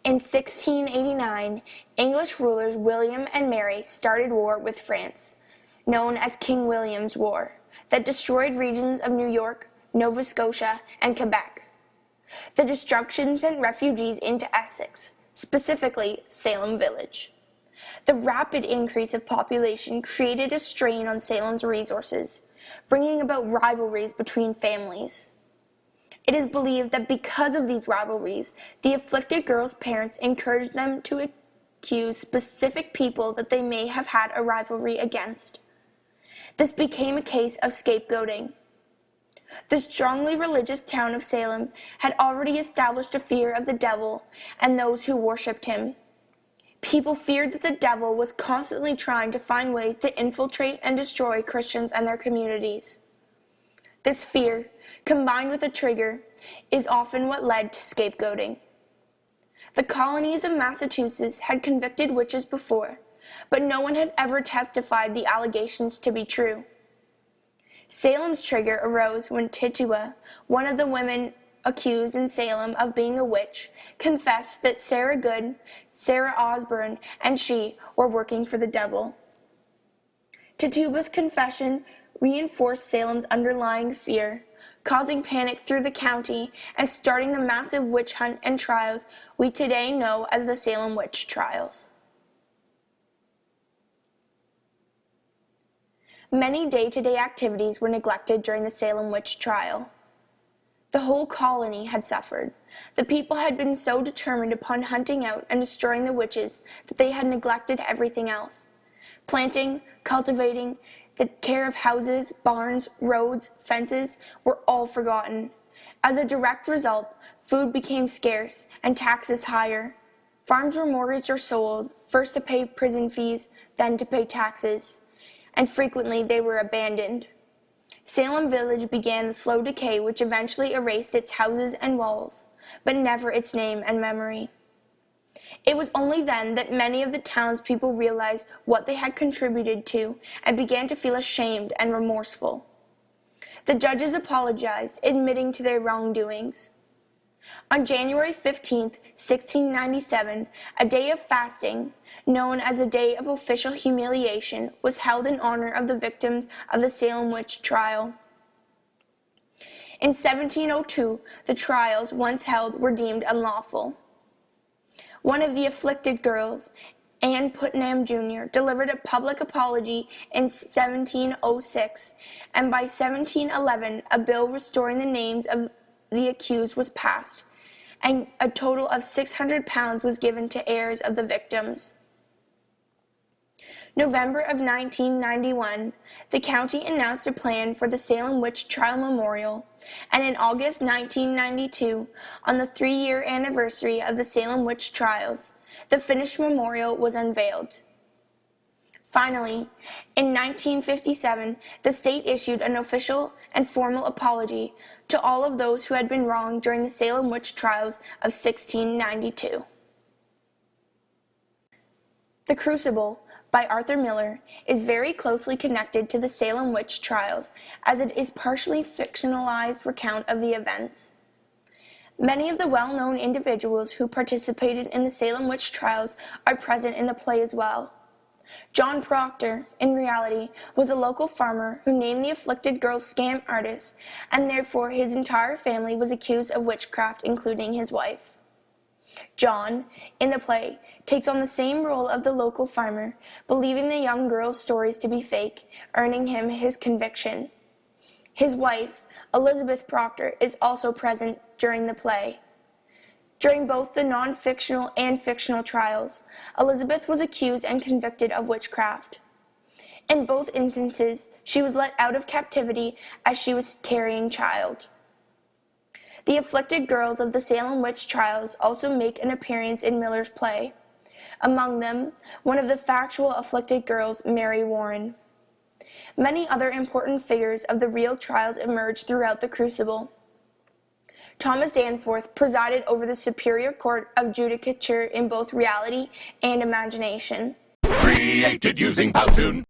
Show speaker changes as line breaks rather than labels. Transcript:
In 1689, English rulers William and Mary started war with France, known as King William's War, that destroyed regions of New York, Nova Scotia, and Quebec. The destruction sent refugees into Essex, specifically Salem village. The rapid increase of population created a strain on Salem's resources, bringing about rivalries between families. It is believed that because of these rivalries, the afflicted girl's parents encouraged them to accuse specific people that they may have had a rivalry against. This became a case of scapegoating. The strongly religious town of Salem had already established a fear of the devil and those who worshipped him. People feared that the devil was constantly trying to find ways to infiltrate and destroy Christians and their communities. This fear, combined with a trigger, is often what led to scapegoating. The colonies of Massachusetts had convicted witches before, but no one had ever testified the allegations to be true. Salem's trigger arose when Tituba, one of the women accused in Salem of being a witch, confessed that Sarah Good, Sarah Osborne, and she were working for the devil. Tituba's confession reinforced Salem's underlying fear, causing panic through the county and starting the massive witch hunt and trials we today know as the Salem witch trials. Many day-to-day activities were neglected during the Salem witch trial. The whole colony had suffered. The people had been so determined upon hunting out and destroying the witches that they had neglected everything else. Planting, cultivating, the care of houses, barns, roads, fences were all forgotten. As a direct result, food became scarce and taxes higher. Farms were mortgaged or sold, first to pay prison fees, then to pay taxes, and frequently they were abandoned. Salem village began the slow decay which eventually erased its houses and walls, but never its name and memory. It was only then that many of the townspeople realized what they had contributed to and began to feel ashamed and remorseful. The judges apologized, admitting to their wrongdoings. On January 15, 1697, a day of fasting, known as the Day of Official Humiliation, was held in honor of the victims of the Salem witch trial. In 1702, the trials once held were deemed unlawful. One of the afflicted girls, Anne Putnam Jr., delivered a public apology in 1706, and by 1711 a bill restoring the names of the accused was passed, and a total of £600 was given to heirs of the victims. November of 1991, the county announced a plan for the Salem Witch Trial Memorial, and in August 1992, on the 3-year anniversary of the Salem Witch Trials, the finished memorial was unveiled. Finally, in 1957, the state issued an official and formal apology to all of those who had been wronged during the Salem Witch Trials of 1692. The Crucible, by Arthur Miller, is very closely connected to the Salem witch trials, as it is partially fictionalized recount of the events. Many of the well-known individuals who participated in the Salem witch trials are present in the play as well. John Proctor, in reality, was a local farmer who named the afflicted girl scam artist, and therefore his entire family was accused of witchcraft, including his wife. John, in the play, takes on the same role of the local farmer, believing the young girl's stories to be fake, earning him his conviction. His wife, Elizabeth Proctor, is also present during the play. During both the non-fictional and fictional trials, Elizabeth was accused and convicted of witchcraft. In both instances, she was let out of captivity as she was carrying child. The afflicted girls of the Salem witch trials also make an appearance in Miller's play. Among them, one of the factual afflicted girls, Mary Warren. Many other important figures of the real trials emerged throughout the Crucible. Thomas Danforth presided over the Superior Court of Judicature in both reality and imagination.
Created using Powtoon.